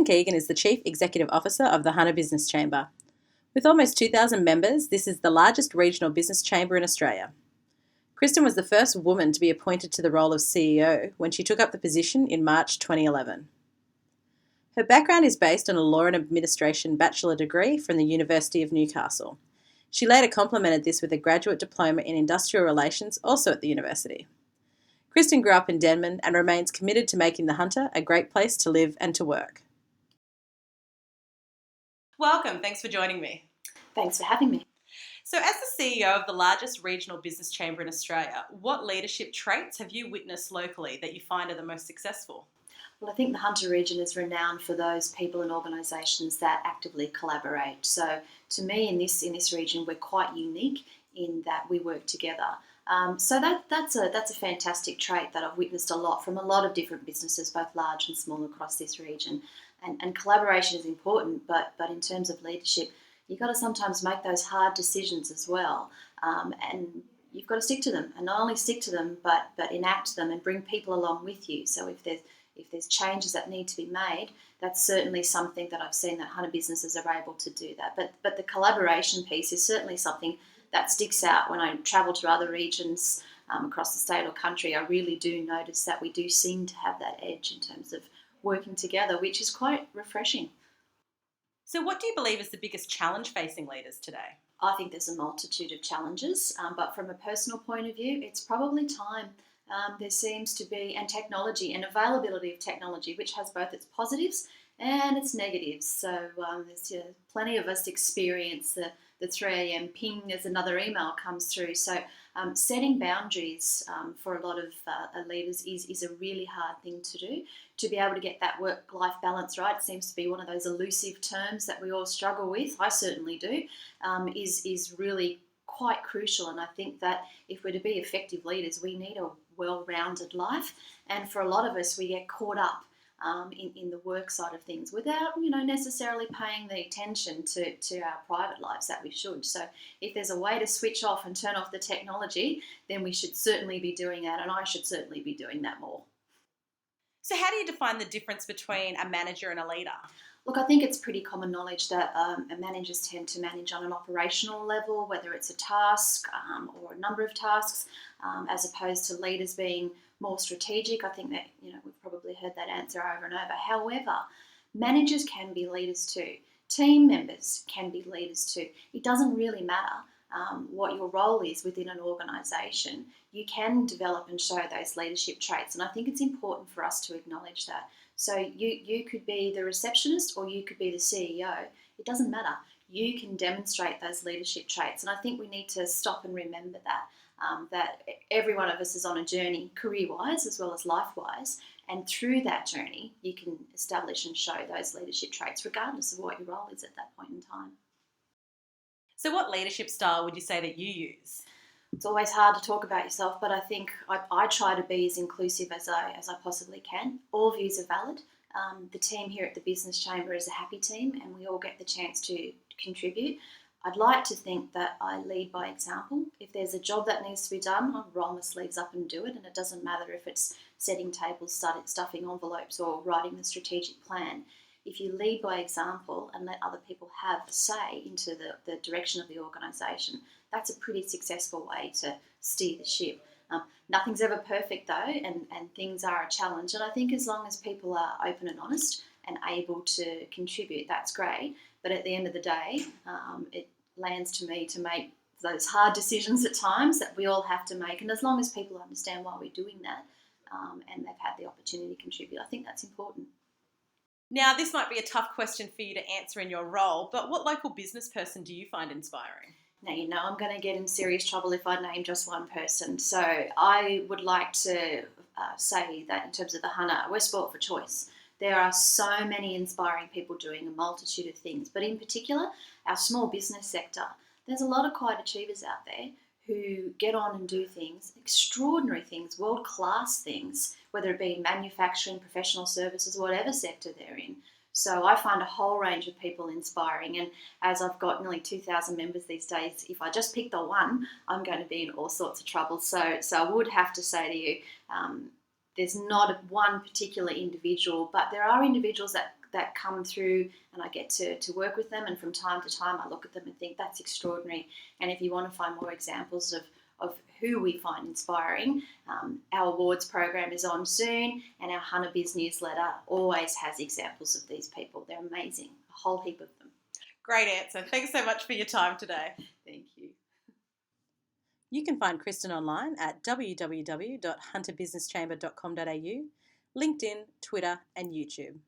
Keegan is the Chief Executive Officer of the Hunter Business Chamber. With almost 2,000 members, this is the largest regional business chamber in Australia. Kristen was the first woman to be appointed to the role of CEO when she took up the position in March 2011. Her background is based on a law and administration bachelor degree from the University of Newcastle. She later complemented this with a graduate diploma in industrial relations, also at the university. Kristen grew up in Denman and remains committed to making the Hunter a great place to live and to work. Welcome, thanks for joining me. Thanks for having me. So as the CEO of the largest regional business chamber in Australia, what leadership traits have you witnessed locally that you find are the most successful? Well, I think the Hunter region is renowned for those people and organisations that actively collaborate. So to me, in this region, we're quite unique in that we work together. So that's a fantastic trait that I've witnessed a lot from a lot of different businesses, both large and small, across this region. And collaboration is important, but in terms of leadership, you've got to sometimes make those hard decisions as well, and you've got to stick to them, and not only stick to them, but enact them and bring people along with you. So if there's changes that need to be made, that's certainly something that I've seen that Hunter businesses are able to do that. But the collaboration piece is certainly something that sticks out when I travel to other regions across the state or country. I really do notice that we do seem to have that edge in terms of working together, which is quite refreshing. So what do you believe is the biggest challenge facing leaders today? I think there's a multitude of challenges, but from a personal point of view, it's probably time. There seems to be, and technology and availability of technology, which has both its positives and its negatives. So there's plenty of us experience the 3 a.m. ping as another email comes through. So setting boundaries for a lot of leaders is a really hard thing to do. To be able to get that work-life balance right, it seems to be one of those elusive terms that we all struggle with. I certainly do. Is really quite crucial, and I think that if we're to be effective leaders, we need a well-rounded life. And for a lot of us, we get caught up in the work side of things without necessarily paying the attention to our private lives that we should. So if there's a way to switch off and turn off the technology, then we should certainly be doing that, and I should certainly be doing that more. So how do you define the difference between a manager and a leader? Look, I think it's pretty common knowledge that managers tend to manage on an operational level, whether it's a task or a number of tasks, as opposed to leaders being more strategic. I think that we've probably heard that answer over and over. However, managers can be leaders too. Team members can be leaders too. It doesn't really matter what your role is within an organisation. You can develop and show those leadership traits, and I think it's important for us to acknowledge that. So you could be the receptionist or you could be the CEO. It doesn't matter. You can demonstrate those leadership traits, and I think we need to stop and remember that every one of us is on a journey, career-wise as well as life-wise, and through that journey you can establish and show those leadership traits regardless of what your role is at that point in time. So what leadership style would you say that you use? It's always hard to talk about yourself, but I think I try to be as inclusive as I possibly can. All views are valid. The team here at the Business Chamber is a happy team, and we all get the chance to contribute. I'd like to think that I lead by example. If there's a job that needs to be done, I'll roll my sleeves up and do it, and it doesn't matter if it's setting tables, stuffing envelopes, or writing the strategic plan. If you lead by example and let other people have a say into the direction of the organisation, that's a pretty successful way to steer the ship. Nothing's ever perfect though, and things are a challenge. And I think as long as people are open and honest and able to contribute, that's great. But at the end of the day, it lands to me to make those hard decisions at times that we all have to make. And as long as people understand why we're doing that and they've had the opportunity to contribute, I think that's important. Now, this might be a tough question for you to answer in your role, but what local business person do you find inspiring? Now, I'm going to get in serious trouble if I name just one person. So I would like to say that in terms of the Hunter, we're sport for choice. There are so many inspiring people doing a multitude of things, but in particular, our small business sector, there's a lot of quiet achievers out there who get on and do things, extraordinary things, world-class things, whether it be in manufacturing, professional services, whatever sector they're in. So I find a whole range of people inspiring, and as I've got nearly 2,000 members these days, if I just pick the one, I'm going to be in all sorts of trouble. So I would have to say to you, there's not one particular individual, but there are individuals that that come through, and I get to work with them, and from time to time I look at them and think that's extraordinary. And if you want to find more examples of who we find inspiring, our awards program is on soon, and our Hunter Biz newsletter always has examples of these people. They're amazing, a whole heap of them. Great answer. Thanks so much for your time today. Thank you. You can find Kristen online at www.hunterbusinesschamber.com.au, LinkedIn, Twitter, and YouTube.